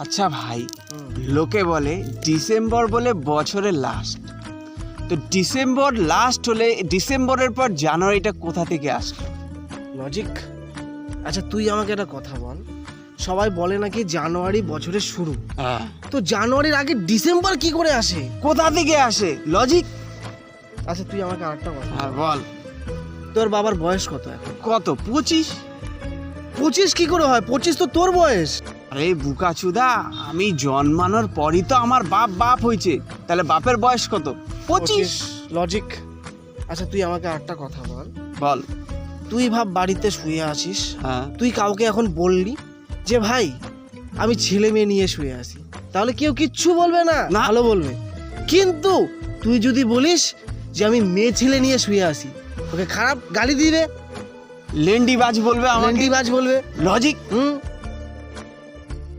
আচ্ছা ভাই, লোকে বলে ডিসেম্বর বলে বছরের লাস্ট, তো ডিসেম্বর লাস্ট হলে ডিসেম্বরের পর জানুয়ারিটা কোথা থেকে আসলো? লজিক। আচ্ছা তুই আমাকে একটা কথা বল, সবাই বলে নাকি জানুয়ারি বছরের শুরু, তো জানুয়ারির আগে ডিসেম্বর কি করে আসে? কোথা থেকে আসে? লজিক। আচ্ছা তুই আমাকে আরেকটা কথা আর বল, তোর বাবার বয়স কত এখন? কত? 25। 25 কি করে হয়? 25 তো তোর বয়স। আরে বুকাচুদা, আমি জন্মানোর পরই তো আমার বাপ হয়েছে, তাহলে বাপের বয়স কত? 25। লজিক। আচ্ছা তুই আমাকে আরেকটা কথা বল, বল। তুই ভাব বাড়িতে শুয়ে আছিস, হ্যাঁ, তুই কাউকে এখন বললি যে ভাই আমি ছেলে মেয়ে নিয়ে শুয়ে আছি, তাহলে কেউ কিচ্ছু বলবে না, না। ভালো বলবে। কিন্তু তুই যদি বলিস যে আমি মেয়ে ছেলে নিয়ে শুয়ে আছি, ওকে খারাপ গালি দিবে, লেন্ডি বাজ বলবে, আমাকে লেন্ডিবাজ বলবে। লজিক।